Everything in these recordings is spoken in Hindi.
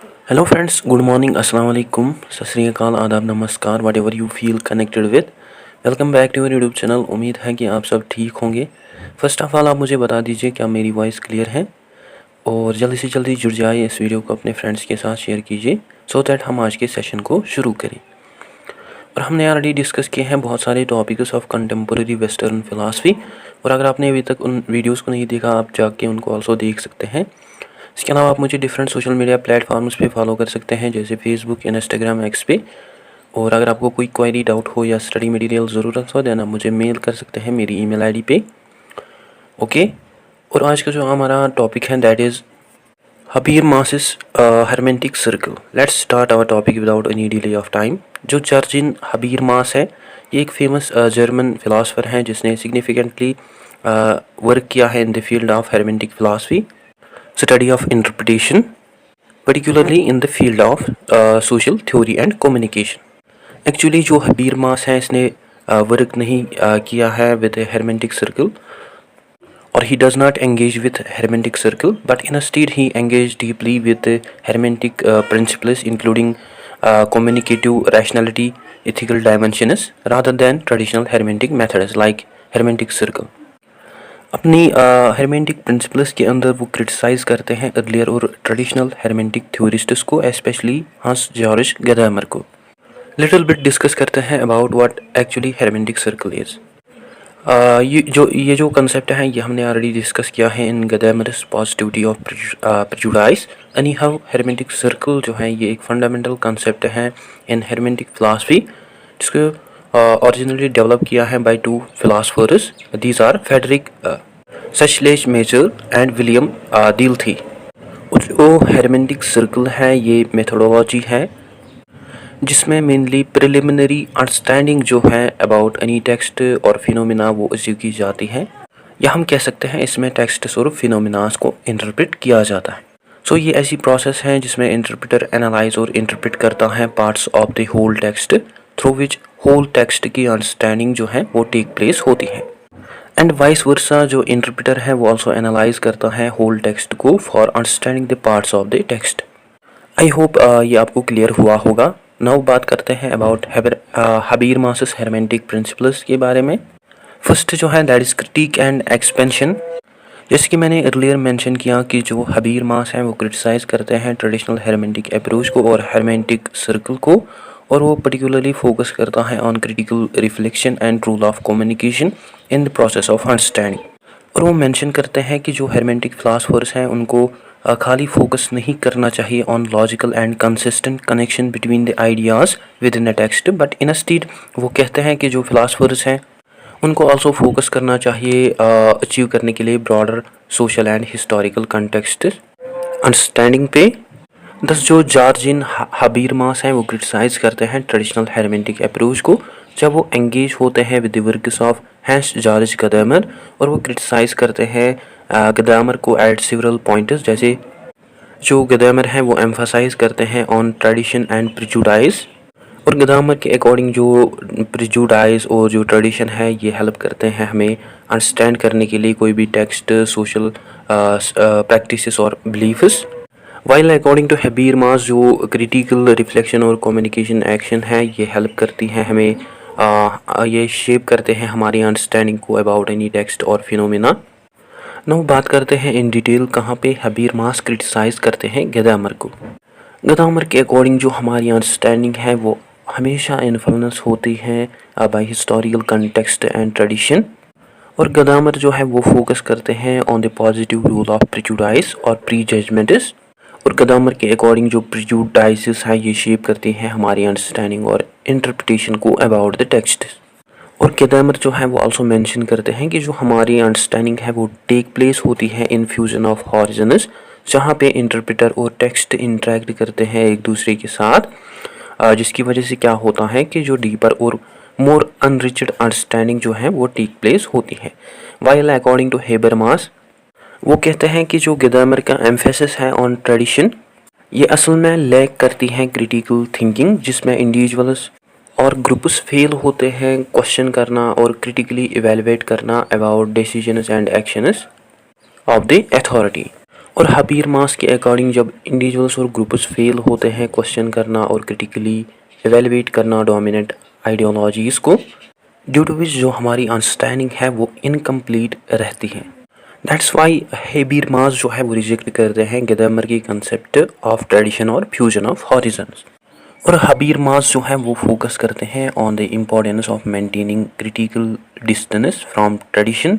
हेलो फ्रेंड्स, गुड मॉर्निंग, अस्सलाम वालेकुम, सत श्री अकाल, आदाब, नमस्कार, whatever you feel connected with. Welcome back to your YouTube channel. उम्मीद है कि आप सब ठीक होंगे। फर्स्ट ऑफ ऑल आप मुझे बता दीजिए क्या मेरी वॉइस क्लियर है, और जल्दी से जल्दी जुड़ जाइए, इस वीडियो को अपने फ्रेंड्स के साथ शेयर कीजिए सो दैट हम आज के सेशन को शुरू करें। और हमने ऑलरेडी डिस्कस किए हैं बहुत सारे topics of contemporary western philosophy, और अगर आपने अभी तक उन वीडियोज़ को नहीं देखा आप जाके उनको ऑल्सो देख सकते हैं। इसके अलावा आप मुझे डिफरेंट सोशल मीडिया प्लेटफॉर्म्स पे फॉलो कर सकते हैं, जैसे फेसबुक, इंस्टाग्राम, एक्स पे। और अगर आपको कोई क्वेरी, डाउट हो या स्टडी मटेरियल ज़रूरत हो देना, मुझे मेल कर सकते हैं मेरी ईमेल आईडी पे। ओके। और आज का जो हमारा टॉपिक है that is Habermas's hermeneutic circle. Let's start our topic without any delay of time. जो जर्जिन हबीरमास है, ये एक फेमस जर्मन फिलासफर हैं जिसने सिग्निफिकेंटली वर्क किया है in the field of hermetic philosophy, study of interpretation, particularly in the field of social theory and communication. Actually जो हबीरमास है इसने वर्क नहीं किया है with hermeneutic circle, or he does not engage with hermeneutic circle, but instead he engaged deeply with the hermeneutic principles including communicative rationality, ethical dimensions, rather than traditional hermeneutic methods like hermeneutic circle. अपनी हेरमेंटिक प्रिंसिपल्स के अंदर वो क्रिटिसाइज़ करते हैं अर्लियर और ट्रेडिशनल हेरमेंटिक थ्योरिस्ट्स को, स्पेशली हंस जॉर्ज गदामर को। लिटिल बिट डिस्कस करते हैं about what actually hermeneutic circle is. ये जो कंसेप्ट है ये हमने ऑलरेडी डिस्कस किया है in Gadamer's positivity of prejudice. Anyhow hermeneutic circle जो है ये एक फंडामेंटल कंसेप्ट है इन हेरमेंटिक फिलासफी, जिसको originally डेवलप किया है by two philosophers. These are Friedrich Schleiermacher and William Dilthey. और जो हेरमेंटिक सर्कल है ये मेथोडोलॉजी है जिसमें मेनली प्रिलिमिनरी अंडरस्टैंडिंग जो है अबाउट एनी टेक्स्ट और फिनोमिना वो अचीव की जाती है, या हम कह सकते हैं इसमें टेक्स्ट और फिनोमिनास को इंटरप्रेट किया जाता है। सो ये ऐसी प्रोसेस है जिसमें इंटरप्रेटर एनालाइज और इंटरप्रेट करता है parts of the whole text, through which whole text की अंडरस्टैंडिंग जो है वो टेक प्लेस होती है। एंड वाइस वर्सा, जो इंटरप्रेटर है वो ऑल्सो एनालाइज करता है होल टेक्स्ट को for understanding the parts of the text. I hope ये आपको क्लियर हुआ होगा। नाउ बात करते हैं अबाउट हबीरमासिस हेरमेंटिक प्रिंसिपल्स के बारे में। फर्स्ट जो है that is critic and expansion. जैसे कि मैंने अर्लियर मेंशन किया कि जो हबीरमास हैं वो क्रिटिसाइज करते हैं ट्रेडिशनल हेरमेंटिक अप्रोच को और हेरमेंटिक सर्कल को, और वो पर्टिकुलरली फोकस करता है on critical reflection and rule of communication in the process of understanding. और वो मेंशन करते हैं कि जो हेरमेंटिक फिलासफर्स हैं उनको खाली फोकस नहीं करना चाहिए on logical and consistent connection between the ideas with in a text, but instead वो कहते हैं कि जो फिलासफर्स हैं उनको ऑल्सो फोकस करना चाहिए अचीव करने के लिए broader social and historical context understanding पे। दस जो जॉर्जिन हबीरमास हैं वो क्रिटिसाइज़ करते हैं ट्रेडिशनल हेरमेंटिक अप्रोच को जब वो एंगेज होते हैं with the works of Hans Georg Gadamer, और वो क्रिटिसाइज़ करते हैं गदामर को एट सेवरल पॉइंट्स। जैसे जो गदामर हैं वो एम्फसाइज़ करते हैं ऑन ट्रेडिशन एंड प्रेजुडाइज, और गदामर के अकॉर्डिंग जो प्रेजुडाइज और जो ट्रेडिशन है ये हेल्प करते हैं हमें अंडरस्टैंड करने के लिए कोई भी टेक्स्ट, सोशल प्रैक्टिसेस और बिलीफ्स। वाइल अकॉर्डिंग टू हबीरमास जो क्रिटिकल रिफ्लेक्शन और कम्युनिकेशन एक्शन है ये हेल्प करती हैं हमें, ये शेप करते हैं हमारी अंडरस्टैंडिंग को अबाउट एनी टेक्स्ट और फिनोमिना। नाउ बात करते हैं इन डिटेल कहाँ पे हबीरमास क्रिटिसाइज़ करते हैं गदामर को। गदामर के अकॉर्डिंग जो हमारी अंडरस्टैंडिंग है वो हमेशा इन्फ्लुएंस होती है by historical context and tradition, और गदामर जो है वो फोकस करते हैं on the positive role of prejudice और प्री जजमेंट्स। और गदामर के अकॉर्डिंग जो प्रेजुडाइजेस है ये शेप करती हैं हमारी अंडरस्टैंडिंग और इंटरप्रिटेशन को अबाउट द टेक्स्ट। और गदामर जो है वो आल्सो मेंशन करते हैं कि जो हमारी अंडरस्टैंडिंग है वो टेक प्लेस होती है इन फ्यूजन ऑफ हॉरिजन्स, जहाँ पे इंटरप्रेटर और टेक्स्ट इंटरेक्ट करते हैं एक दूसरे के साथ, जिसकी वजह से क्या होता है कि जो डीपर और मोर अनरिचड अंडरस्टैंडिंग जो है वो टेक प्लेस होती है। वाइल अकॉर्डिंग टू हेबरमास वो कहते हैं कि जो गदामर का एम्फेसिस है ऑन ट्रेडिशन ये असल में लैक करती हैं क्रिटिकल थिंकिंग, जिसमें इंडिविजुअल्स और ग्रुप्स फेल होते हैं क्वेश्चन करना और क्रिटिकली इवेलुएट करना about decisions and actions of the authority. और हबीरमास के अकॉर्डिंग जब इंडिविजुअल्स और ग्रुप्स फेल होते हैं क्वेश्चन करना और क्रिटिकली एवेलुएट करना डोमिनेंट आइडियोलॉजीज़ को, ड्यू टू विच जो हमारी अंडरस्टैंडिंग है वो इनकम्प्लीट रहती है। दैट्स वाई हबीरमास जो है वो रिजेक्ट करते हैं गदामर की कंसेप्ट ऑफ ट्रेडिशन और फ्यूजन ऑफ हॉरिजन्स। और हबीरमास जो है वो फोकस करते हैं on the importance of maintaining critical distance from tradition.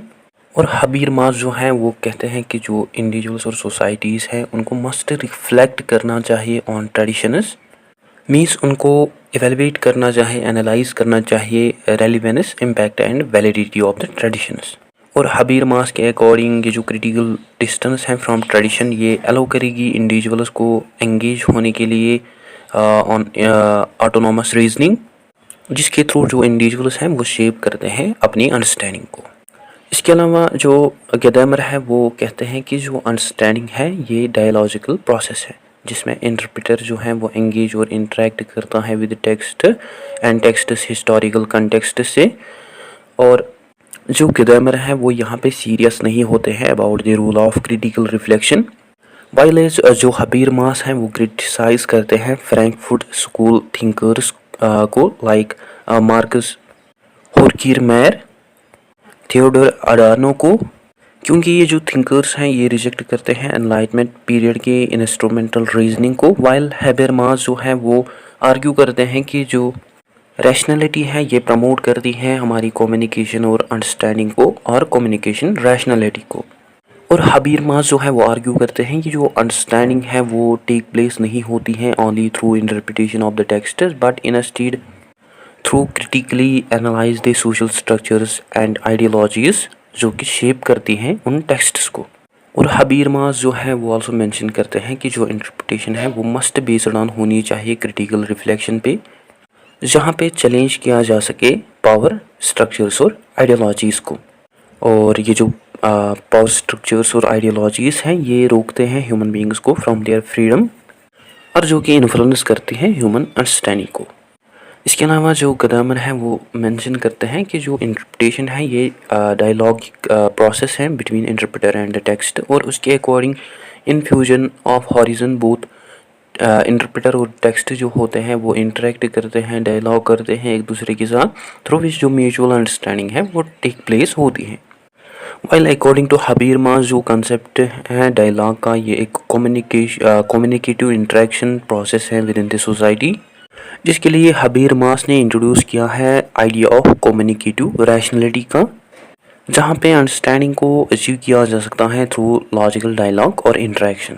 और हबीरमास जो है वो कहते हैं कि जो इंडिविजुअल्स और सोसाइटीज़ हैं उनको मस्ट रिफ्लेक्ट करना चाहिए ऑन ट्रेडिशंस, मीन्स उनको एवेलुएट करना चाहिए, एनालाइज करना चाहिए relevance, impact and validity of the traditions. और हबीरमास के अकॉर्डिंग ये जो क्रिटिकल डिस्टेंस है फ्रॉम ट्रेडिशन ये अलाउ करेगी इंडिविजुअल्स को एंगेज होने के लिए ऑन ऑटोनोमस रीजनिंग, जिसके थ्रू जो इंडिविजुअल्स हैं वो शेप करते हैं अपनी अंडरस्टैंडिंग को। इसके अलावा जो गदामर है वो कहते हैं कि जो अंडरस्टैंडिंग है ये डायलॉजिकल प्रोसेस है, जिसमें इंटरप्रेटर जो है वो एंगेज और इंटरेक्ट करता है with text and text historical context से। और जो गदामर है वो यहाँ पे सीरियस नहीं होते हैं about the rule of critical reflection, while as जो हबीरमास हैं वो क्रिटिसाइज करते हैं फ्रैंकफर्ट स्कूल थिंकर्स को, like Marcuse Horkheimer, Theodor Adorno को, क्योंकि ये जो थिंकर्स हैं ये रिजेक्ट करते हैं एनलाइटमेंट पीरियड के इंस्ट्रूमेंटल रीजनिंग को, वाइल हबीरमास जो है वो आर्ग्यू करते हैं कि जो रैशनैलिटी है ये प्रमोट करती है हमारी कम्युनिकेशन और अंडरस्टैंडिंग को और कम्युनिकेशन रैशनैलिटी को। और हबीरमास जो है वो आर्ग्यू करते हैं कि जो अंडरस्टैंडिंग है वो टेक प्लेस नहीं होती है only through interpretation of the text but instead through critically analyse the social structures and ideologies जो कि शेप करती हैं उन टेक्स्ट्स को। और हबीरमास जो है वो आल्सो मेंशन करते हैं कि जो इंटरप्रिटेशन है वो मस्ट बेस्ड ऑन होनी चाहिए क्रिटिकल रिफ्लेक्शन पे, जहाँ पे चैलेंज किया जा सके पावर स्ट्रक्चर्स और आइडियोलॉजीज़ को। और ये जो पावर स्ट्रक्चर्स और आइडियोलॉजीज़ हैं ये रोकते हैं ह्यूमन बींग्स को फ्रॉम देयर फ्रीडम, और जो कि इन्फ्लुएंस करती है ह्यूमन अंडरस्टैंडिंग को। इसके अलावा जो गदामर है वो मेंशन करते हैं कि जो इंटरप्रिटेशन है ये डायलॉग प्रोसेस है between interpreter and the text, और उसके according in fusion of horizon both interpreter और टेक्स्ट जो होते हैं वो इंटरेक्ट करते हैं, डायलॉग करते हैं एक दूसरे के साथ, थ्रू विच जो म्यूचुअल अंडरस्टैंडिंग है वो टेक प्लेस होती है। वाइल अकॉर्डिंग टू हबीरमास जो कंसेप्ट है डायलॉग का ये एक कम्युनिकेटिव इंटरेक्शन प्रोसेस है विद इन द सोसाइटी, जिसके लिए हबीरमास ने इंट्रोड्यूस किया है आइडिया ऑफ कम्युनिकेटिव रैशनैलिटी का, जहाँ पे अंडरस्टैंडिंग को अचीव किया जा सकता है थ्रू लॉजिकल डायलॉग और इंटरेक्शन।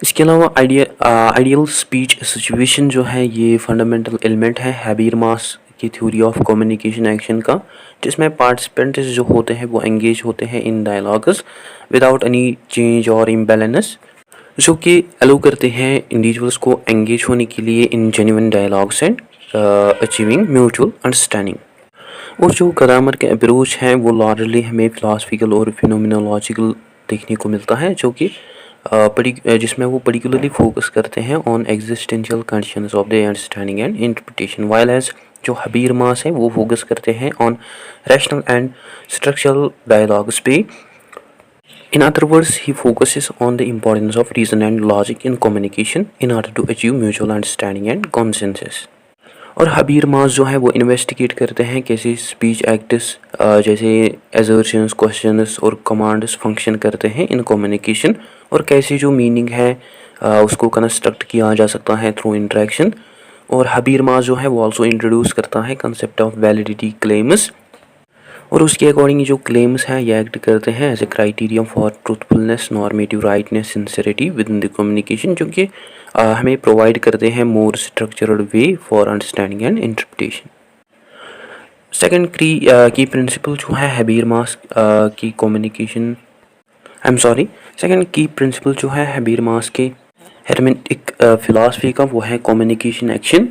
इसके अलावा आइडियल स्पीच सिचुएशन जो है ये फंडामेंटल एलिमेंट है हबीरमास की थ्योरी ऑफ कम्युनिकेशन एक्शन का, जिसमें पार्टिसिपेंट्स जो होते हैं वो एंगेज होते हैं इन डायलॉग्स विदाउट एनी चेंज और इम्बैलेंस, जो कि अलाउ करते हैं इंडिविजुअल्स को एंगेज होने के लिए in genuine dialogues and achieving mutual understanding. और जो गदामर के अप्रोच हैं वो लार्जली हमें फिलासफिकल और फिनोमिनोलॉजिकल देखने को मिलता है, जो कि जिसमें वो पर्टिकुलरली फोकस करते हैं on existential conditions of the understanding and interpretation, while as जो हबीरमास है वो फोकस करते हैं on rational and structural dialogues पे। In other words, he focuses on the importance of reason and logic in communication in order to achieve mutual understanding and consensus. और हबीरमास जो है वो इन्वेस्टिगेट करते हैं कैसे स्पीच एक्ट्स जैसे एजर्शंस, क्वेश्चंस और कमांड्स फंक्शन करते हैं इन कम्युनिकेशन, और कैसे जो मीनिंग है उसको कंस्ट्रक्ट किया जा सकता है थ्रू इंटरेक्शन। और हबीरमास जो है वो आल्सो इंट्रोड्यूस करता है कंसेप्ट ऑफ वैलिडिटी क्लेम्स, और उसके अकॉर्डिंग जो क्लेम्स हैं ये एक्ट करते हैं as a criteria for truthfulness, normative rightness, sincerity within the communication, जो कि हमें प्रोवाइड करते हैं more structured way for understanding and interpretation. Second की प्रिंसिपल जो है हबीरमास की कम्युनिकेशन सेकंड की प्रिंसिपल जो है हबीरमास के हेरमेनेटिक फिलॉसफी का वो है कम्युनिकेशन एक्शन।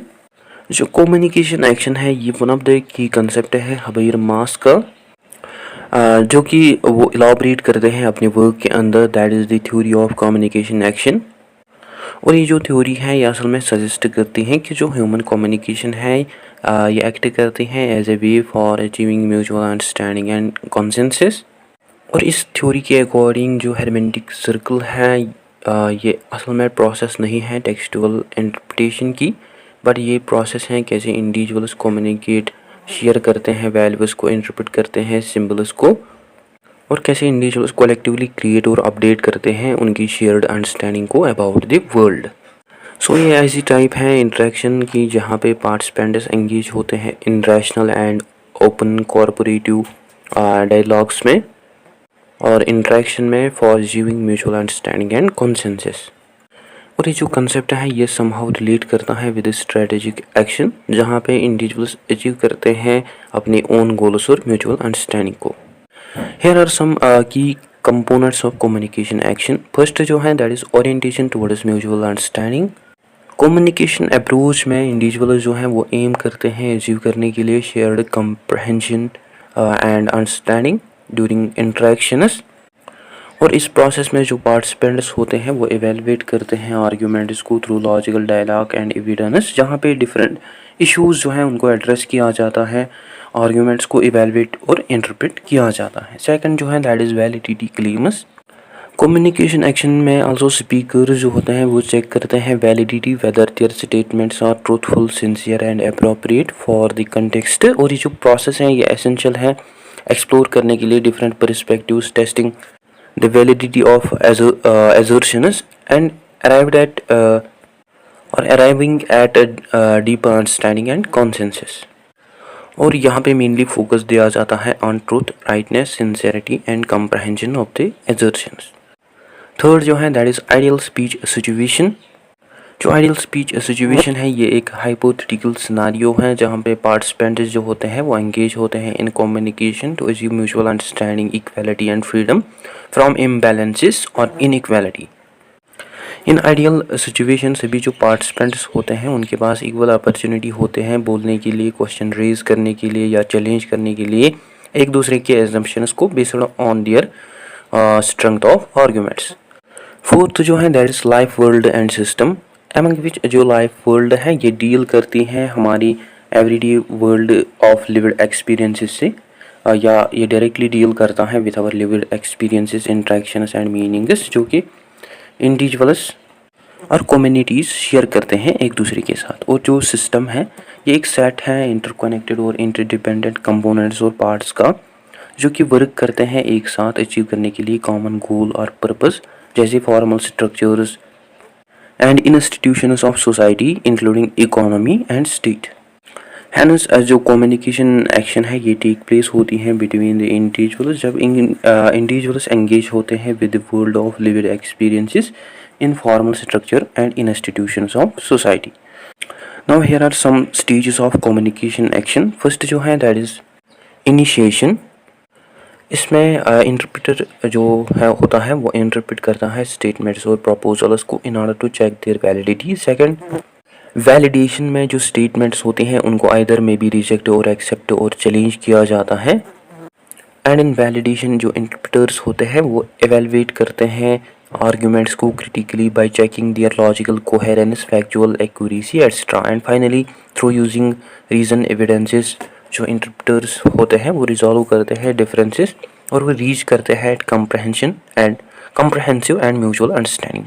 जो कम्युनिकेशन एक्शन है ये one of the key concept है हबीरमास का, जो कि वो इलाबरेट करते हैं अपने वर्क के अंदर, that is the theory of communication action. और ये जो थ्योरी है ये असल में सजेस्ट करती हैं कि जो ह्यूमन कम्युनिकेशन है ये एक्ट करती हैं as a way for achieving mutual understanding and consensus. और इस थ्योरी के अकॉर्डिंग जो हेरमेटिक सर्कल है ये असल में प्रोसेस नहीं है टेक्सचुअल इंटरप्रिटेशन की, बट ये प्रोसेस है कैसे इंडिविजुअल्स कम्युनिकेट शेयर करते हैं, वैल्यूज़ को इंटरप्रेट करते हैं, सिम्बल्स को, और कैसे इंडिविजुअल्स कलेक्टिवली क्रिएट और अपडेट करते हैं उनकी शेयर्ड अंडरस्टैंडिंग को अबाउट द वर्ल्ड। सो ये ऐसी टाइप है इंटरेक्शन की जहाँ पे पार्टिसिपेंट्स एंगेज होते हैं in rational and open corporative dialogues में और इंटरेक्शन में for achieving mutual understanding and consensus. और ये जो कंसेप्ट है ये समहाउ रिलेट करता है विद स्ट्रेटेजिक एक्शन जहाँ पे इंडिविजुअल्स अचीव करते हैं अपने ओन गोल्स और म्यूचुअल अंडरस्टैंडिंग को। हियर आर सम की components of communication action. First जो है that is orientation towards mutual understanding. Communication approach में इंडिविजुअल जो हैं वो एम करते हैं अचीव करने के लिए shared comprehension and understanding during interactions. और इस प्रोसेस में जो पार्टिसिपेंट्स होते हैं वो इवेलुएट करते हैं आर्ग्यूमेंट्स को through logical dialogue and evidence, जहाँ पे डिफरेंट इश्यूज जो हैं उनको एड्रेस किया जाता है, आर्ग्यूमेंट्स को इवेलुएट और इंटरप्रेट किया जाता है। सेकंड जो है that is validity claims. Communication action में आल्सो स्पीकर जो होते हैं वो चेक करते हैं validity whether their statements are truthful, sincere and appropriate for the context. और ये जो प्रोसेस है ये एसेंशियल है एक्सप्लोर करने के लिए different perspectives, testing the validity of assertions and arriving at a deeper understanding and consensus। और यहाँ पे मेनली फोकस दिया जाता है on truth, rightness, sincerity and comprehension of the assertions। Third जो है that is ideal speech situation. जो आइडियल स्पीच सिचुएशन है ये एक हाइपोथेटिकल सिनारियो है जहाँ पे पार्टिसिपेंट्स जो होते हैं वो एंगेज होते हैं in communication to achieve mutual understanding, equality and freedom from imbalances और इनइक्वालिटी। इन आइडियल सिचुएशन सभी जो पार्टिसिपेंट्स होते हैं उनके पास इक्वल अपॉर्चुनिटी होते हैं बोलने के लिए, क्वेश्चन रेज करने के लिए या चैलेंज करने के लिए एक दूसरे के एजम्पशंस को based on their strength of arguments. Fourth जो है that is life, world and system. Among which जो लाइफ वर्ल्ड है ये डील करती हैं हमारी everyday world of lived experiences से, या ये डायरेक्टली डील करता है with our lived experiences, interactions and meanings जो कि इंडिविजुअल्स और कम्युनिटीज़ शेयर करते हैं एक दूसरे के साथ। और जो सिस्टम है ये एक सेट है इंटरकनेक्टेड और इंटरडिपेंडेंट कंपोनेंट्स और पार्ट्स का जो कि वर्क करते हैं एक साथ अचीव करने के लिए कॉमन गोल और पर्पस, जैसे formal structures and institutions of society including economy and state. Hence जो कम्युनिकेशन एक्शन है ये टेक प्लेस होती हैं बिटवीन द इंडिविजुअल्स जब इंडिविजुअल्स एंगेज होते हैं with the world of lived experiences in formal structure and institutions of society. Now here are some stages of communication action. First जो है दैट इज इनिशिएशन। इसमें इंटरप्रेटर जो है होता है वो इंटरप्रेट करता है स्टेटमेंट्स और प्रपोजल्स को in order to check their validity. Second, validation में जो स्टेटमेंट्स होते हैं उनको आइदर में भी रिजेक्ट और एक्सेप्ट और चैलेंज किया जाता है। एंड इन वैलिडेशन जो इंटरप्रेटर्स होते हैं वो एवेलुएट करते हैं आर्ग्यूमेंट्स को critically by checking their logical coherence, factual accuracy etcetera. And finally through using reason evidences जो इंटरप्रेटर्स होते हैं वो रिजॉल्व करते हैं डिफरेंसेस और वो रीच करते हैं comprehensive and mutual understanding.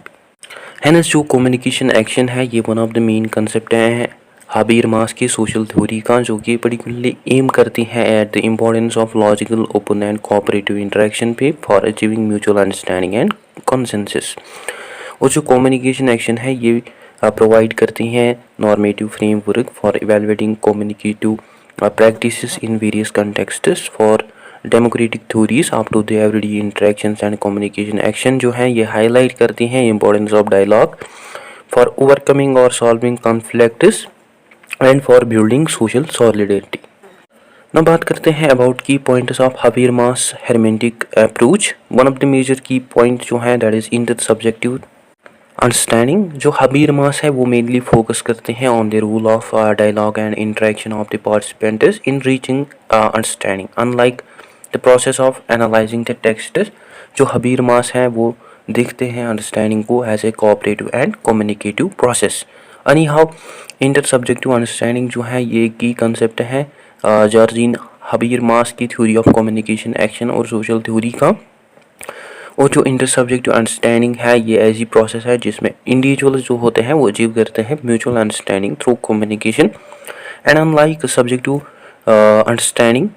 Hence जो कम्युनिकेशन एक्शन है ये one of the main concept है हाबीरमास की सोशल थ्योरी का, जो कि पर्टिकुलरली एम करती है at the importance of logical, open and cooperative interaction पे for achieving mutual understanding and consensus. और जो कम्युनिकेशन एक्शन है ये प्रोवाइड करती हैं normative framework for evaluating communicative practices in various contexts for democratic theories up to the everyday interactions and communication action जो है ये highlight करती हैं importance of dialogue for overcoming or solving conflicts and for building social solidarity। now बात करते हैं about key points of Habermas hermeneutic approach। one of the major key points जो है that is intersubjective अंडरस्टैंडिंग। जो हबीरमास है वो मेनली फोकस करते हैं on the rule of dialogue and interaction of the participants in reaching understanding unlike the process of analysing the text. जो हबीरमास है वो देखते हैं अंडरस्टैंडिंग को as a cooperative and communicative process. Anyhow intersubjective understanding जो है ये की कंसेप्ट है जॉर्जीन हबीरमास की थ्योरी ऑफ कम्युनिकेशन एक्शन और सोशल थ्योरी का। और जो इंटर सब्जेक्टिव अंडरस्टैंडिंग है ये ऐसी प्रोसेस है जिसमें इंडिविजुअल जो होते हैं वो अचीव करते हैं mutual understanding through communication and unlike subjective understanding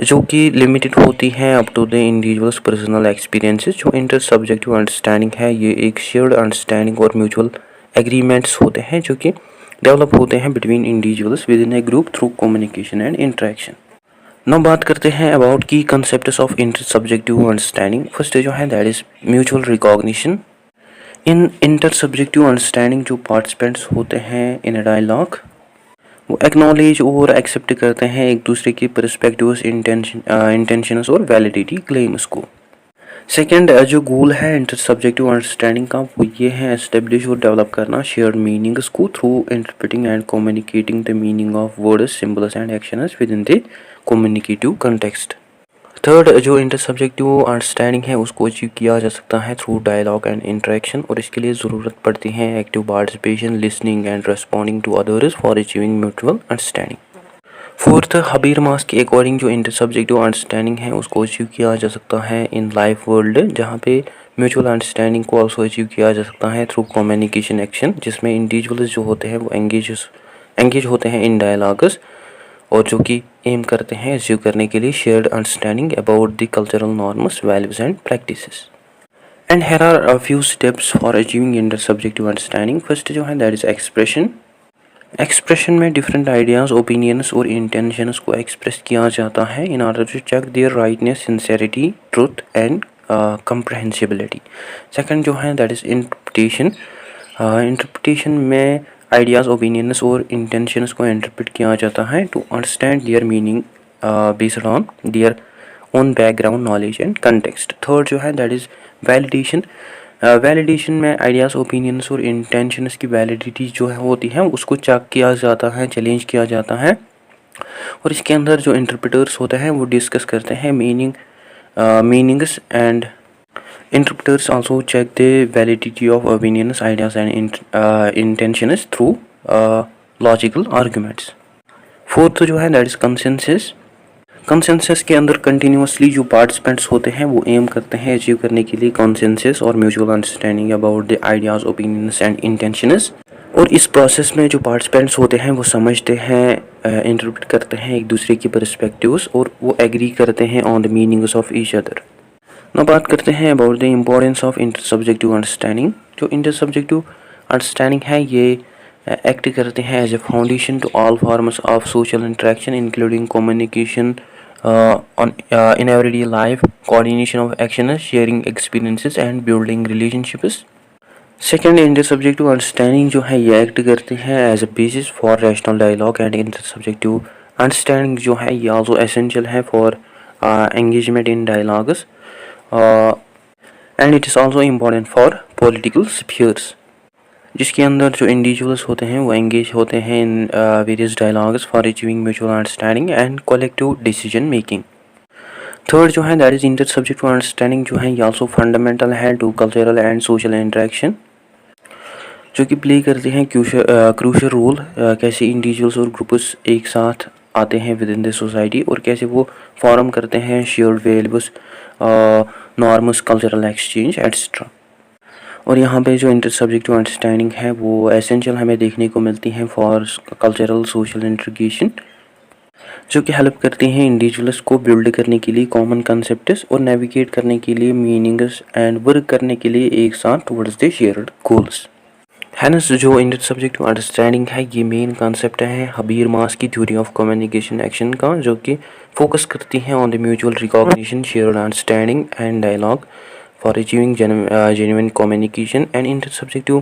जो कि लिमिटेड होती हैं up to the individuals personal experiences. जो इंटर सब्जेक्टिव अंडरस्टैंडिंग है ये एक शेयर्ड अंडरस्टैंडिंग और म्यूचुअल एग्रीमेंट्स होते हैं जो कि डेवलप होते हैं between individuals within a group through communication and interaction. Now बात करते हैं about key concepts of intersubjective understanding. First जो है that is mutual recognition. In inter subjective understanding जो पार्टिसिपेंट्स होते हैं इन अ डायलॉग वो एक्नॉलेज और एक्सेप्ट करते हैं एक दूसरे की पर्सपेक्टिव्स, इंटेंशंस और वैलिडिटी क्लेम्स को। सेकंड जो गोल है इंटर सब्जेक्टिव अंडरस्टैंडिंग का वो ये है एस्टेब्लिश और डेवलप करना शेयर्ड मीनिंग्स को through interpreting and communicating the meaning of words, symbols and actions with in the communicative context. Third जो इंटर सब्जेक्टिव अंडरस्टैंडिंग है उसको अचीव किया जा सकता है थ्रू डायलॉग एंड इंटरेक्शन और इसके लिए ज़रूरत पड़ती है active participation, listening and responding to others for achieving mutual understanding. Fourth Habermas के अकॉर्डिंग जो इंटर सब्जेक्टिव अंडरस्टैंडिंग है उसको अचीव किया जा सकता है इन लाइफ वर्ल्ड जहाँ पे म्यूचुअल अंडरस्टैंडिंग को ऑल्सो अचीव किया जा सकता है थ्रू कम्युनिकेशन एक्शन जिसमें इंडिविजुअल्स जो होते हैं वो एंगेज होते हैं इन डायलॉग्स और जो कि एम करते हैं अचीव करने के लिए shared understanding about the cultural norms, values and practices. And here are a few steps for achieving intersubjective understanding. First जो है दैट इज एक्सप्रेशन। एक्सप्रेशन में डिफरेंट आइडियाज़, ओपिनियंस और इंटेंशंस को एक्सप्रेस किया जाता है in order to check their rightness, sincerity, truth and comprehensibility. Second जो है दैट इज इंटरप्रिटेशन। इंटरप्रिटेशन में आइडियाज़, ओपिनियंस और इंटेंशंस को इंटरप्रेट किया जाता है to understand their meaning based on their own background knowledge and context. Third जो है दैट इज़ वैलिडेशन। वैलिडेशन में आइडियाज़, ओपिनियंस और इंटेंशंस की वैलिडिटी जो है होती है उसको चेक किया जाता है, चैलेंज किया जाता है और इसके अंदर जो इंटरप्रेटर्स होते हैं वो डिस्कस करते हैं meanings and interpreters also check the validity of opinions, ideas and intentions through logical arguments. Fourth जो है दैट इज कंसेंसस। कंसेंसस के अंदर कंटिन्यूसली जो पार्टिसिपेंट्स होते हैं वो एम करते हैं अचीव करने के लिए कंसेंसस और mutual understanding about the ideas, opinions and intentions. और इस प्रोसेस में जो पार्टिसिपेंट्स होते हैं वो समझते हैं, इंटरप्रेट करते हैं एक दूसरे की पर्सपेक्टिव्स और वो एग्री करते हैं on the meanings of each other. ना बात करते हैं about the importance of intersubjective understanding. जो इंटर सब्जेक्टिव अंडरस्टैंडिंग है ये एक्ट करते हैं as a foundation to all forms of social interaction including communication in everyday life, coordination of actions, sharing experiences and building relationships. Second intersubjective understanding जो है ये एक्ट करते हैं as a basis for rational dialogue and intersubjective understanding जो है ये आल्सो एसेंशियल है for engagement in dialogues and it is also important for political spheres जिसके अंदर जो इंडिविजुअल्स होते हैं वो एंगेज होते हैं in various dialogues for achieving mutual understanding and collective decision making. Third जो है that is intersubjective understanding जो है ये आल्सो फंडामेंटल है to cultural and social interaction जो कि प्ले करते हैं क्रूशल रोल। कैसे इंडिविजुअल्स और ग्रुप्स एक साथ आते हैं विद इन द सोसाइटी और कैसे वो फॉर्म करते हैं shared values, norms, cultural exchange etcetera. और यहाँ पे जो इंटर सब्जेक्टिव अंडरस्टैंडिंग है वो एसेंशियल हमें देखने को मिलती हैं फॉर कल्चरल सोशल इंटीग्रेशन जो कि हेल्प करती हैं इंडिविजुअल्स को बिल्ड करने के लिए कॉमन कंसेप्ट्स और नेविगेट करने के लिए मीनिंग्स एंड वर्क करने के लिए एक साथ towards the shared goals. Hence जो इंटर सब्जेक्टिव अंडरस्टैंडिंग है ये मेन कॉन्सेप्ट है हबीरमास की थ्योरी ऑफ कम्युनिकेशन एक्शन का जो कि फोकस करती है on the mutual recognition, shared understanding and dialogue for achieving genuine communication. And intersubjective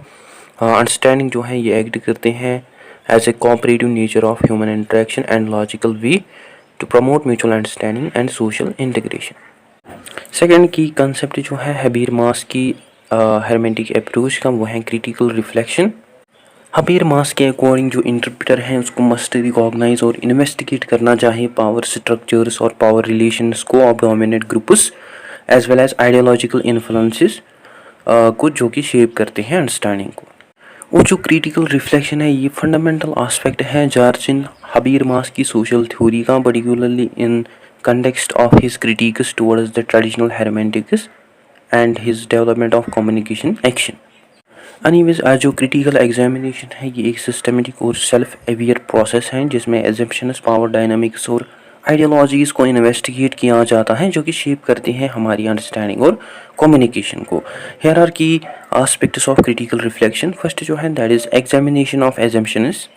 understanding जो है ये एक्ट करते हैं as a cooperative nature of human interaction and logical way to promote mutual understanding and social integration. Second key concept जो है हबीरमास की हेरमेटिक अप्रोच का वो है क्रिटिकल रिफ्लेक्शन। हबीरमास के अकॉर्डिंग जो इंटरप्रेटर हैं उसको मस्ट रिकॉग्नाइज और इन्वेस्टिगेट करना चाहिए पावर स्ट्रक्चर्स और पावर रिलेशंस को of dominant groups as well as ideological influences को जो कि शेप करते हैं अंडरस्टैंडिंग को। वो जो क्रिटिकल रिफ्लेक्शन है ये फंडामेंटल आस्पेक्ट है जॉर्जिन हबीरमास की सोशल थ्योरी का, particularly in context of his critiques towards the traditional hermeneutics and his development of communication action. Anyways, आज जो क्रिटिकल एग्जामिनेशन है ये एक सिस्टमेटिक और सेल्फ अवेयर प्रोसेस है जिसमें एजम्पशंस, पावर डायनामिक्स और आइडियोलॉजीज को इन्वेस्टिगेट किया जाता है जो कि शेप करती हैं हमारी अंडरस्टैंडिंग और कम्युनिकेशन को। हियर आर की aspects of critical reflection. First जो है that is examination of assumptions.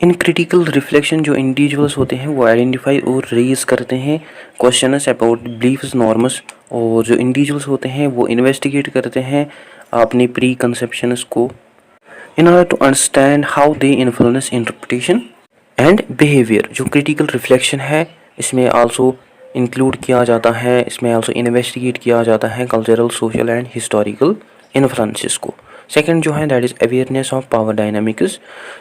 In critical reflection जो इंडिविजुअल्स होते हैं वो आइडेंटिफाई और रेज करते हैं क्वेश्चंस अबाउट बिलीफ्स, नॉर्म्स, और जो इंडिविजुअल्स होते हैं वो इन्वेस्टिगेट करते हैं अपनी प्री कंसेप्शंस को in order to understand how they influence interpretation and behaviour. जो क्रिटिकल रिफ्लेक्शन है इसमें आल्सो इंक्लूड किया जाता है, इसमें आल्सो इन्वेस्टिगेट किया जाता है cultural, social and historical influences को। सेकंड जो है that is awareness of power dynamics.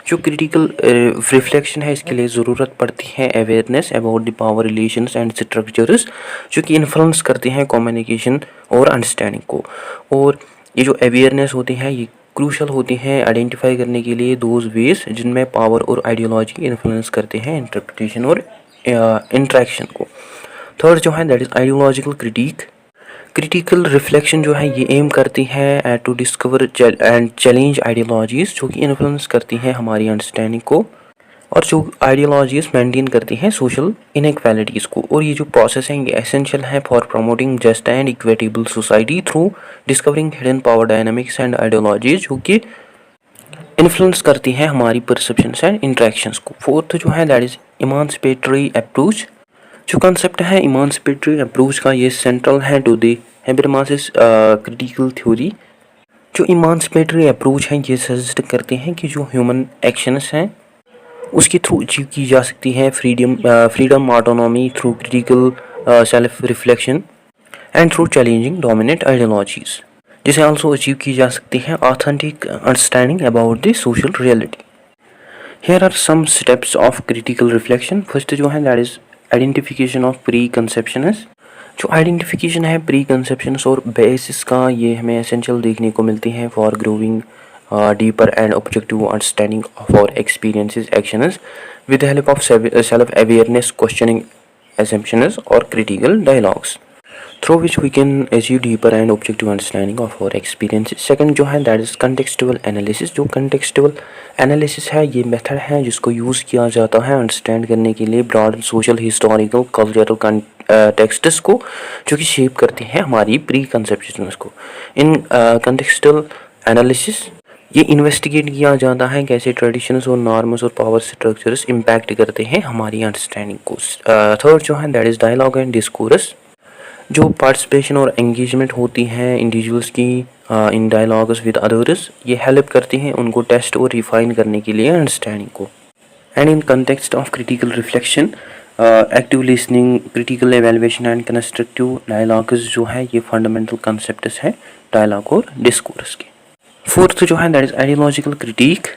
जो क्रिटिकल रिफ्लेक्शन है इसके लिए ज़रूरत पड़ती है awareness about the power relations and structures जो कि इन्फ्लुएंस करते हैं कम्युनिकेशन और अंडरस्टैंडिंग को। और ये जो अवेयरनेस होती है ये क्रूशल होती हैं आइडेंटिफाई करने के लिए दोज वेज जिनमें पावर और आइडियोलॉजी इन्फ्लुएंस करते हैं इंटरप्रिटेशन और इंट्रैक्शन को। थर्ड जो है that is ideological critique. Critical reflection जो है ये एम करती है to discover and challenge ideologies जो कि इन्फ्लुएंस करती हैं हमारी अंडरस्टैंडिंग को और जो आइडियोलॉजीज मेंटेन करती हैं सोशल इनइक्वालिटीज़ को। और ये जो प्रोसेस है ये एसेंशियल है for promoting just and equitable society through discovering hidden power dynamics and ideologies जो कि इन्फ्लुएंस करती हैं हमारी परसेप्शंस एंड इंट्रैक्शंस को। फोर्थ जो है दैट इज़ इमांसिपेटरी अप्रोच। जो कंसेप्ट है इमांसिपेटरी अप्रोच का ये सेंट्रल है टू द हैबरमासिस क्रिटिकल थ्योरी। जो इमांसिपेटरी अप्रोच है ये सजेस्ट करते हैं कि जो ह्यूमन एक्शंस हैं उसके थ्रू अचीव की जा सकती है freedom, autonomy through critical self reflection and through challenging dominant ideologies, जिसे आल्सो अचीव की जा सकती है authentic understanding about the social reality. Here are some steps of critical reflection. First जो है that is identification of preconceptions. जो आइडेंटिफिकेशन है प्री कंसेप्शंस और बेसिस का ये हमें एसेंशियल देखने को मिलती है for growing deeper and objective understanding of our experiences, actions with the help of self-awareness, questioning assumptions or critical dialogues through which we can achieve deeper and objective understanding of our experiences. Second जो है that is contextual analysis। जो contextual analysis है ये method है जिसको use किया जाता है understand करने के लिए broad social, historical, cultural texts को जो कि shape करते हैं हमारी pre-conceptions को। In contextual analysis ये इन्वेस्टिगेट किया जाता है कैसे ट्रेडिशंस और नॉर्म्स और पावर स्ट्रक्चर्स इम्पैक्ट करते हैं हमारी अंडरस्टैंडिंग को। थर्ड जो है that is dialogue and discourse. जो पार्टिसिपेशन और एंगेजमेंट होती है इंडिविजुअल्स की इन डायलॉग्स विद अदर्स ये हेल्प करती हैं उनको टेस्ट और रिफाइन करने के लिए अंडरस्टैंडिंग को। And in context of critical reflection active listening, critical evaluation and constructive dialogues जो है ये फंडामेंटल कंसेप्ट्स हैं डायलॉग और डिस्कोर्स के। फोर्थ जो है that is ideological critique.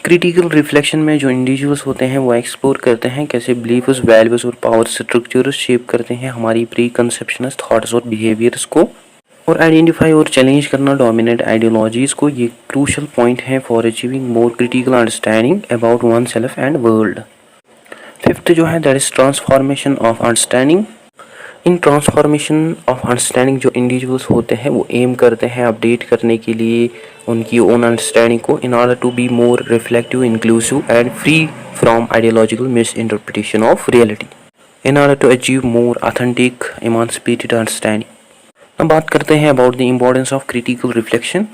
Critical reflection में जो इंडिविजुअल्स होते हैं वो एक्सप्लोर करते हैं कैसे बिलीफ्स, वैल्यूज और पावर स्ट्रक्चर्स शेप करते हैं हमारी प्री कंसेप्शंस, थॉट्स और बिहेवियर्स को। और आइडेंटिफाई और चैलेंज करना डोमिनेंट आइडियोलॉजीज को ये क्रूशल पॉइंट है for achieving more critical understanding about one self and world. Fifth जो है that is transformation of understanding. In transformation of understanding जो इंडिविजुअल्स होते हैं वो एम करते हैं अपडेट करने के लिए उनकी ओन अंडरस्टैंडिंग को in order to be more reflective, inclusive and free from ideological misinterpretation of reality in order to achieve more authentic emancipated understanding. अब बात करते हैं about the importance of critical reflection.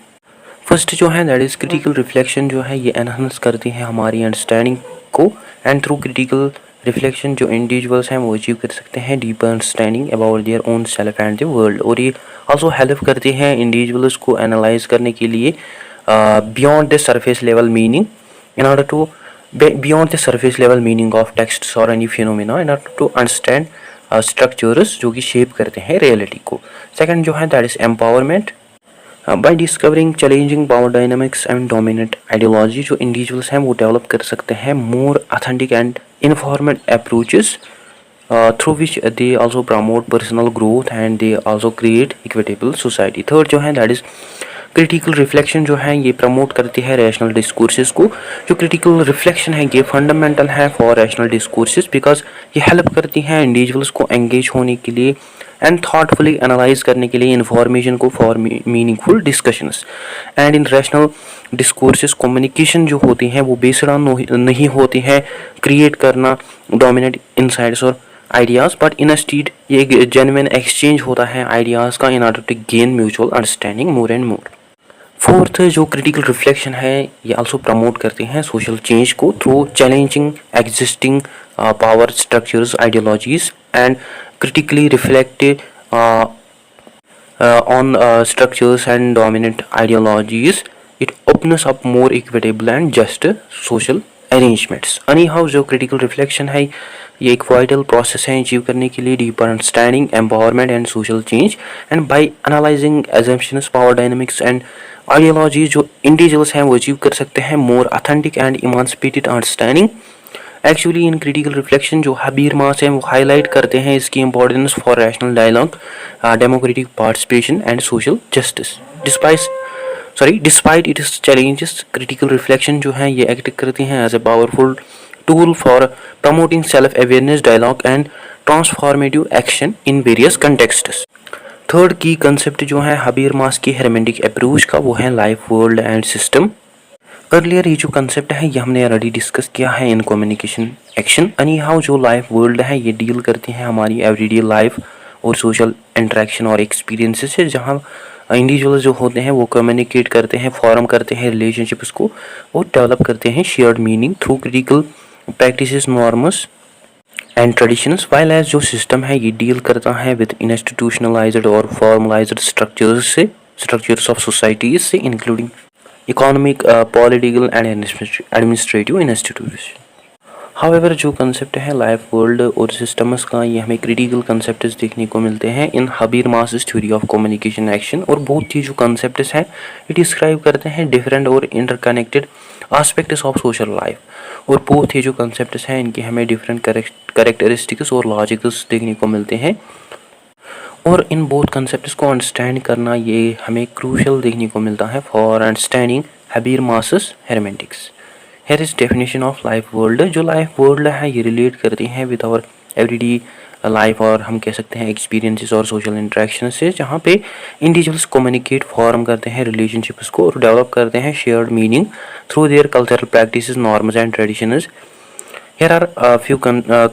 First जो है दैट इज़ क्रिटिकल रिफ्लेक्शन जो है ये एनहांस करती है हमारी अंडरस्टैंडिंग को एंड थ्रू क्रिटिकल रिफ्लेक्शन जो इंडिविजुअल्स हैं वो अचीव कर सकते हैं deeper understanding about their own self and the world. और ये आल्सो हेल्प करते हैं इंडिविजुअल्स को एनालाइज करने के लिए beyond the surface level meaning in order to beyond the surface level meaning of text और any phenomena in order to understand structures जो कि शेप करते हैं रियलिटी को। सेकंड जो है that is empowerment. By discovering challenging power dynamics and dominant ideology जो इंडिविजुअल्स हैं वो डेवलप कर सकते हैं more authentic and informed approaches through which they also promote personal growth and they also create equitable society. Third जो है दैट इज़ क्रिटिकल रिफ्लेक्शन जो है ये प्रमोट करती है रैशनल डिस्कोर्सेस को। जो क्रिटिकल रिफ्लेक्शन है ये फंडामेंटल है फॉर रैशनल डिस्कोर्सेस बिकॉज ये हेल्प करती हैं इंडिविजुअल्स को एंगेज होने के लिए एंड थॉटफुली एनालाइज करने के लिए इंफॉर्मेशन को for meaningful discussions and in rational discourses. Communication जो होती हैं वो बेस्ड ऑन नहीं होती है क्रिएट करना डोमिनेट इनसाइट्स और आइडियाज़, बट इंस्टीड ये जेन्युइन एक्सचेंज होता है आइडियाज़ का in order to gain mutual understanding more and more. Fourth जो क्रिटिकल रिफ्लेक्शन है ये आल्सो प्रमोट करते हैं सोशल चेंज को through challenging existing power structures ideologies and critically reflect on structures and dominant ideologies. It opens up more equitable and just social arrangements. Anyhow जो critical reflection है ये एक vital process है अचीव करने के लिए deeper understanding, empowerment and social change, and by analyzing assumptions, power dynamics and ideologies जो individuals हैं वो अचीव कर सकते हैं more authentic and emancipated understanding. Actually in critical reflection जो हबीरमास हैं वो हाईलाइट करते हैं इसकी importance for rational dialogue, democratic participation and social justice. Despite its challenges, critical reflection जो है ये एक्ट करती हैं as a powerful tool for promoting self awareness, dialogue and transformative action in various contexts. Third key concept जो है हबीरमास की हेरमेटिक अप्रोच का वो है life, world and system. Earlier ये जो कंसेप्ट है ये हमने ऑलरेडी डिस्कस किया है in communication action. Any how जो लाइफ वर्ल्ड है ये डील करती है हमारी एवरीडे लाइफ और सोशल इंटरेक्शन और एक्सपीरियंसेस से, जहाँ इंडिविजुअल जो होते हैं वो कम्युनिकेट करते हैं, फॉर्म करते हैं रिलेशनशिप्स को और डेवलप करते हैं shared meaning through critical practices, norms and traditions. While as जो सिस्टम है ये डील करता है विद इंस्टीट्यूशनलाइज्ड और फॉर्मलाइज्ड स्ट्रक्चर्स ऑफ सोसाइटीज से, including economic, political and administrative institution. However जो कंसेप्ट है लाइफ, वर्ल्ड और सिस्टम्स का ये हमें क्रिटिकल कंसेप्ट्स देखने को मिलते हैं in Habermas theory of communication action, और बहुत ही जो कंसेप्ट्स हैं ये डिस्क्राइब करते हैं डिफरेंट और interconnected aspects of social life, और बहुत ही जो कंसेप्ट्स हैं इनके हमें डिफरेंट कैरेक्टरिस्टिक्स और लॉजिक्स देखने को मिलते हैं, और इन बोथ कंसेप्ट्स को अंडरस्टैंड करना ये हमें क्रूशल देखने को मिलता है for understanding Habermas hermeneutics. Here is definition of life world. जो लाइफ वर्ल्ड है ये रिलेट करती हैं विद आवर एवरीडे लाइफ, और हम कह सकते हैं एक्सपीरियंसेस और सोशल इंटरेक्शन से, जहाँ पे इंडिविजुअल्स कम्युनिकेट, फॉर्म करते हैं रिलेशनशिप्स को और डेवलप करते हैं shared meaning through their cultural practices, norms and traditions. Here are few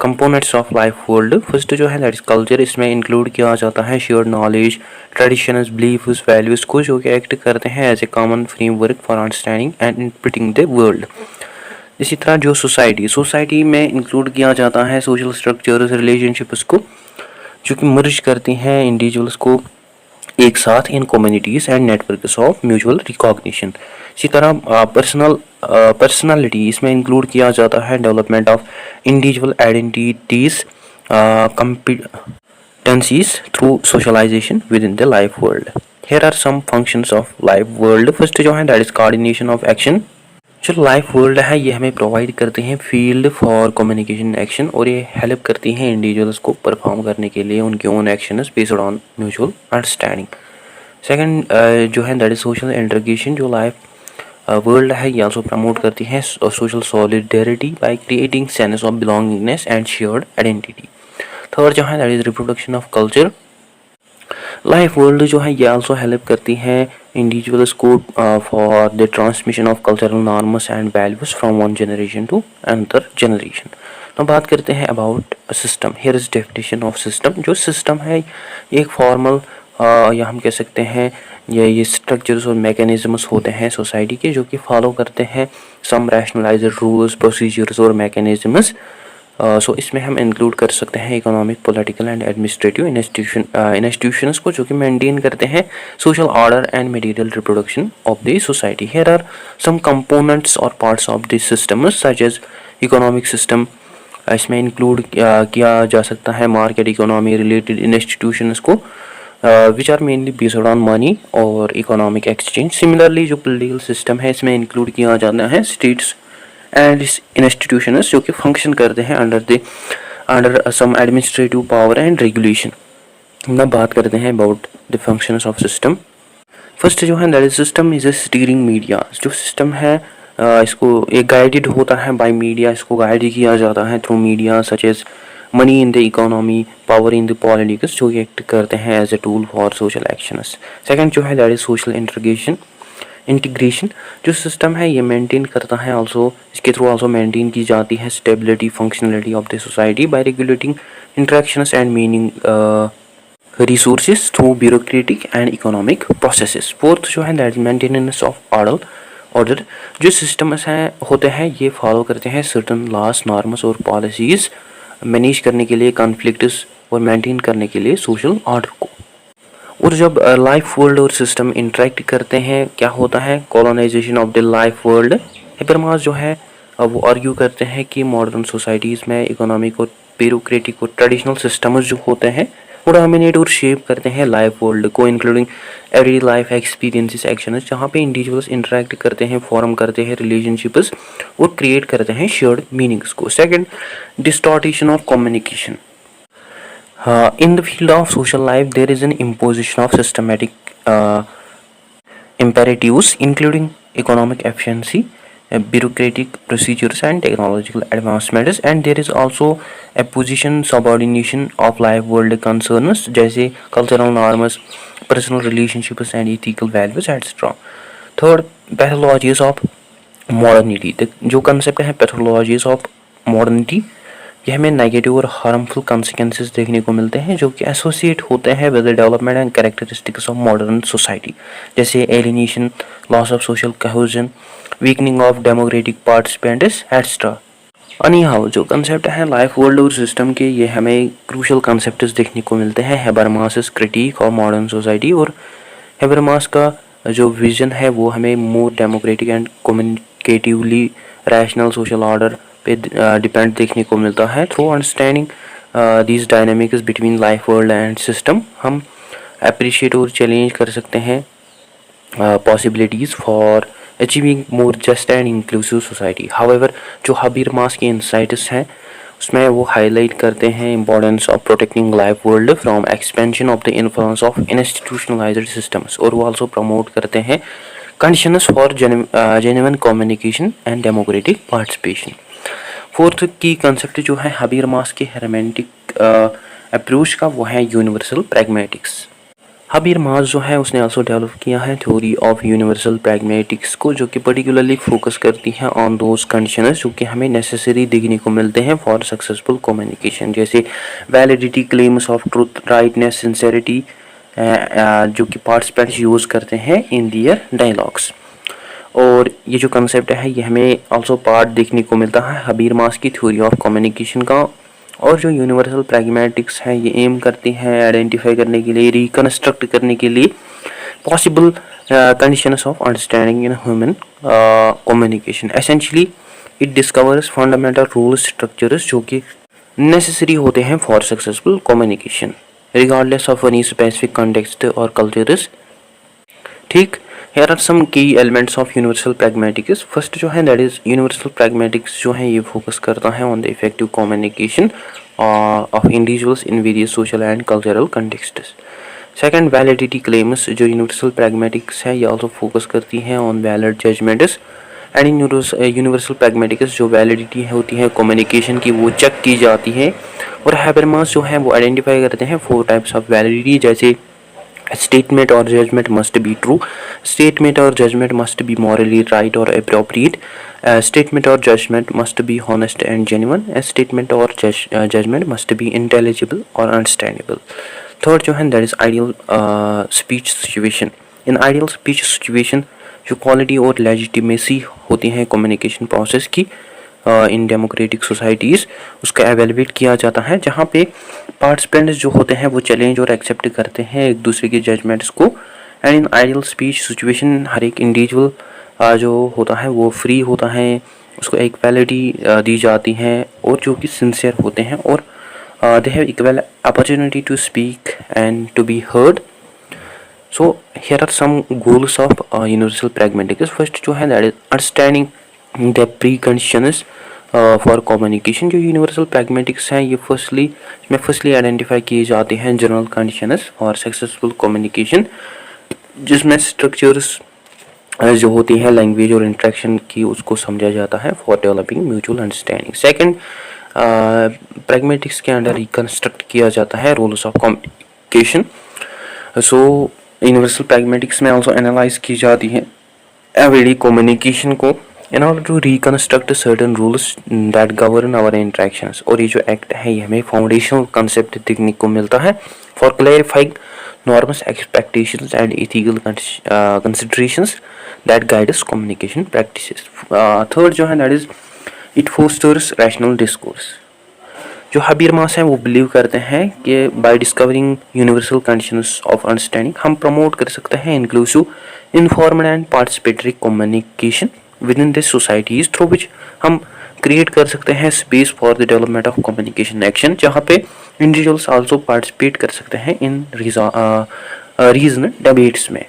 components of life world. First जो है दैट इज कल्चर, इसमें इंक्लूड किया जाता है shared knowledge, traditions, beliefs, values को जो कि एक्ट करते हैं as a common framework for understanding and interpreting the world. इसी तरह जो सोसाइटी में इंक्लूड किया जाता है सोशल स्ट्रक्चर्स, रिलेशनशिप्स को जो कि मर्ज करती हैं इंडिविजुअल्स को एक साथ in communities and networks of mutual recognition. इसी तरह पर्सनालिटी इसमें इंक्लूड किया जाता है development of individual identities, competencies through socialization within the life world. Here are some functions of life world. First जो है that is coordination of action. जो लाइफ वर्ल्ड है ये हमें प्रोवाइड करते हैं फील्ड फॉर कम्युनिकेशन एक्शन, और ये हेल्प करती हैं इंडिविजुअल्स को परफॉर्म करने के लिए उनके own actions based on mutual understanding. Second जो है दैट इज सोशल इंटीग्रेशन। जो लाइफ वर्ल्ड है ये आल्सो प्रमोट करती है social solidarity by creating sense of belongingness and shared identity. Third जो है that is reproduction of culture. Life world जो है ये आल्सो हेल्प करती है इंडिविजुअल्स को for the transmission of cultural norms and values from one generation to another generation. तो बात करते हैं about system. Here is definition of system. जो सिस्टम है ये एक फॉर्मल या हम कह सकते हैं ये स्ट्रक्चर्स और मैकेनिज्म्स होते हैं सोसाइटी के जो कि फॉलो करते हैं सम रैशनलाइज्ड रूल्स, प्रोसीजर्स और मैकेनिज्म्स। सो इसमें हम इंक्लूड कर सकते हैं economic, political and administrative institutions को जो कि मेंटेन करते हैं social order and material reproduction of the society. Here are some components और parts of the system such as economic system. इसमें इंक्लूड किया जा सकता है मार्केट इकोनॉमी रिलेटेड इंस्टीट्यूशंस को which are mainly based on money और इकोनॉमिक एक्सचेंज। सिमिलरली जो पॉलिटिकल सिस्टम है इसमें इंक्लूड किया जाता है स्टेट्स एंड इंस्टीट्यूशंस जो कि फंक्शन करते हैं under some administrative power and regulation. हम बात करते हैं about the functions of system. First जो है that is system is a steering media. जो सिस्टम है इसको एक गाइडेड होता है बाय मीडिया, इसको गाइड किया जाता है through media such as money in the economy, power in the politics, जो कि एक्ट करते हैं as a tool for social actions. Second जो है दैट इज सोशल इंटीग्रेशन। जो सिस्टम है ये मेंटेन करता है ऑल्सो, इसके थ्रू ऑल्सो मेंटेन की जाती है stability functionality of the society bye regulating interactions and meaning resources through bureaucratic and economic processes. Fourth जो है that is maintenance of order. जो सिस्टम्स हैं होते हैं ये फॉलो करते हैं सर्टन लॉस नॉर्म्स और पॉलिसीज मैनेज करने के लिए कॉन्फ्लिक्ट्स और मेंटेन करने के लिए सोशल ऑर्डर को। और जब लाइफ वर्ल्ड और सिस्टम इंटरेक्ट करते हैं क्या होता है, colonisation of the life world. Habermas जो है वो आर्ग्यू करते हैं कि मॉडर्न सोसाइटीज़ में इकोनॉमिक और ब्यूरोक्रेटिक और ट्रेडिशनल सिस्टम्स जो होते हैं वो डोमिनेट और शेप करते हैं लाइफ वर्ल्ड को, including every life experiences actions, जहाँ पे इंडिविजुअल्स इंटरेक्ट करते हैं, फॉर्म करते हैं रिलेशनशिप्स और क्रिएट करते हैं शेयर्ड मीनिंग्स को। Second, distortion of communication. In the field of social life, there is an imposition of systematic imperatives, including economic efficiency, bureaucratic procedures, and technological advancements, and there is also a position subordination of life world concerns, जैसे cultural norms, personal relationships, and ethical values, etc. Third, pathologies of modernity. जो concept है pathologies of modernity, ये हमें नेगेटिव और हार्मफुल कॉन्सिक्वेंसेस देखने को मिलते हैं जो कि एसोसिएट होते हैं with the development and characteristics of modern society, जैसे alienation, loss of social cohesion, weakening of democratic participants etcetera. Anyhow जो कंसेप्ट है लाइफ वर्ल्ड और सिस्टम के, ये हमें क्रूशल कंसेप्ट्स देखने को मिलते हैं Habermas critique of modern society. और हेबरमास का जो विजन है वो हमें more democratic and communicatively rational social order पे डिपेंड देखने को मिलता है। Through understanding these dynamics between life world and system हम अप्रिशिएट और चैलेंज कर सकते हैं possibilities for achieving more just and inclusive society. However जो हबीरमास के इंसाइट्स हैं उसमें वो हाईलाइट करते हैं importance of protecting life world from expansion of the influence of institutionalised systems, और वो आल्सो प्रमोट करते हैं conditions for genuine communication and democratic participation. Fourth की कंसेप्ट जो है हबीरमास के हेरमेंटिक अप्रोच का वो है यूनिवर्सल प्रैग्मेटिक्स। हबीरमास जो है उसने आल्सो डेवलप किया है थ्योरी ऑफ यूनिवर्सल प्रैग्मेटिक्स को, जो कि पर्टिकुलरली फोकस करती है ऑन दोज कंडीशंस जो कि हमें नेसेसरी देखने को मिलते हैं फॉर सक्सेसफुल कम्युनिकेशन, जैसे validity, claims of truth, rightness, sincerity, जो कि पार्टिसिपेंट्स यूज़ करते हैं इन दियर डायलॉग्स। और ये जो कंसेप्ट है ये हमें आल्सो पार्ट देखने को मिलता है हबीरमास की थ्योरी ऑफ कम्युनिकेशन का। और जो यूनिवर्सल प्रैग्मेटिक्स है ये एम करती है आइडेंटिफाई करने के लिए, रिकन्स्ट्रक्ट करने के लिए possible conditions of understanding in human communication. Essentially it discovers fundamental rules structures जो कि नेसेसरी होते हैं for successful communication regardless of any specific context और कल्चर्स। ठीक, here are some key elements of universal pragmatics. First जो है that is universal pragmatics जो है ये फोकस करता है on the effective communication of individuals in various social and cultural contexts. Second, validity claims जो universal pragmatics है ये also फोकस करती है on valid judgments and universal pragmatics जो वैलिडिटी होती है कम्युनिकेशन की वो चेक की जाती है। और हैबरमास जो है वो आइडेंटिफाई करते हैं 4 टाइप्स ऑफ वैलिडिटी, जैसे statement or judgment must be true, statement or judgment must be morally right or appropriate, statement or judgment must be honest and genuine, a statement or judgment must be intelligible or understandable. Third जो है that is ideal speech situation. In ideal speech situation जो क्वालिटी और लेजिटिमेसी होती है कम्युनिकेशन प्रोसेस की इन डेमोक्रेटिक सोसाइटीज़ उसका एवेलुएट किया जाता है, जहाँ पे पार्टिसिपेंट्स जो होते हैं वो चैलेंज और एक्सेप्ट करते हैं एक दूसरे के जजमेंट्स को। And in ideal speech situation हर एक इंडिविजुअल जो होता है वो फ्री होता है, उसको इक्वालिटी दी जाती है और जो कि सिंसियर होते हैं और they have equal opportunity to speak and to be heard. So here are some goals of universal pragmatics. First जो है that is understanding the preconditions for communication. जो यूनिवर्सल प्रैग्मेटिक्स हैं ये फर्स्टली आइडेंटिफाई किए जाते हैं general conditions for successful communication, जिसमें स्ट्रक्चर्स जो होती है लैंग्वेज और इंटरेक्शन की उसको समझा जाता है for developing mutual understanding. Second, pragmatics के अंडर रिकन्स्ट्रक्ट किया जाता है rules of communication. So universal pragmatics में ऑल्सो एनालाइज की जाती है एवरीडे कम्युनिकेशन को in order to reconstruct certain rules that govern our interactions. और ये जो एक्ट है ये हमें फाउंडेशनल कंसेप्ट देखने को मिलता है for clarifying norms, expectations, and ethical considerations that guide us communication practices. Third जो है that is it fosters rational discourse. जो हबीरमास हैं वो बिलीव करते हैं कि by discovering universal conditions of understanding हम प्रमोट कर सकते हैं inclusive informed and participatory communication within this societies through which हम क्रिएट कर सकते हैं space for the development of communication action, जहाँ पे इंडिविजुअल्स आल्सो पार्टिसिपेट कर सकते हैं इन रीजन डिबेट्स में।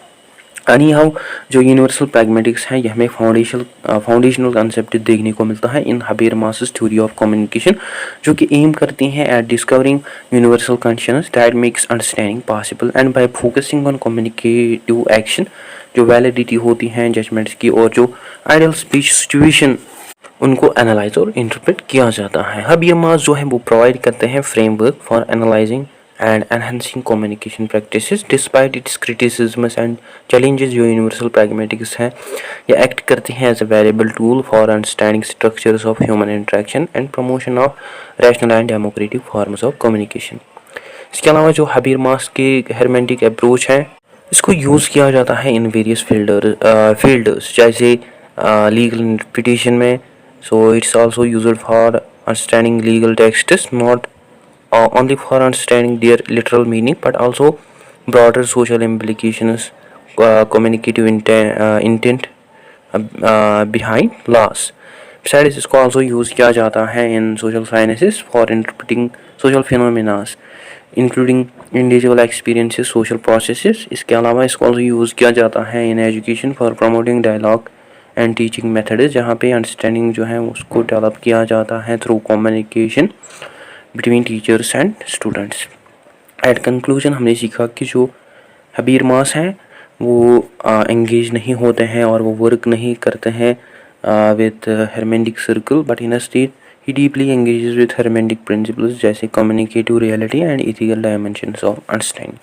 एनी हाउ जो यूनिवर्सल प्रैग्मेटिक्स है ये हमें फाउंडेशनल कंसेप्ट देखने को मिलता है in Habermas theory of communication, जो कि एम करती हैं at discovering universal conditions that makes understanding possible and by focusing on communicative action जो वैलिडिटी होती हैं जजमेंट्स की और जो आइडियल स्पीच सिचुएशन उनको एनालाइज और इंटरप्रेट किया जाता है। हबीरमास जो है वो प्रोवाइड करते हैं framework for analysing and enhancing communication practices despite its criticisms and challenges। जो यूनिवर्सल प्रैग्मेटिक्स है ये एक्ट करती हैं as a variable tool for understanding structures of human interaction and promotion of rational and democratic forms of communication. इसके अलावा जो हबीरमास के हेरमेंटिक अप्रोच है इसको यूज़ किया जाता है इन वेरियस फील्ड्स जैसे लीगल इंटरप्रिटेशन में। So it's also used for understanding legal texts, not only for understanding their literal meaning but also broader social implications, communicative intent behind laws. Besides इसको also use किया जाता है in social sciences for interpreting social phenomena including individual experiences, social processes। इसके अलावा इसको also use किया जाता है in education for promoting dialogue and teaching methods, जहाँ पे understanding जो है उसको डेवलप किया जाता है through communication between teachers and students. At conclusion हमने सीखा कि जो हबीरमास हैं वो एंगेज नहीं होते हैं और वो वर्क नहीं करते हैं with hermeneutic circle but instead he deeply engages with hermeneutic principles जैसे communicative reality and ethical dimensions of understanding.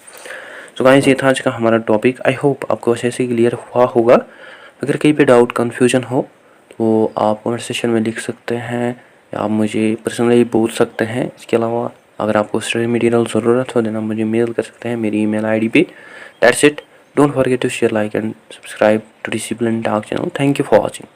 So guys ये था आज का हमारा टॉपिक। आई होप आपको अच्छे से क्लियर हुआ होगा। अगर कहीं पे डाउट कन्फ्यूजन हो तो आप कमेंट सेक्शन में लिख सकते हैं, आप मुझे पर्सनली बोल सकते हैं। इसके अलावा अगर आपको स्टडी मटेरियल ज़रूरत हो देना मुझे मेल कर सकते हैं मेरी ईमेल आईडी पे। That's it. Don't forget to share, like and subscribe to Discipline Talk channel. Thank you for watching.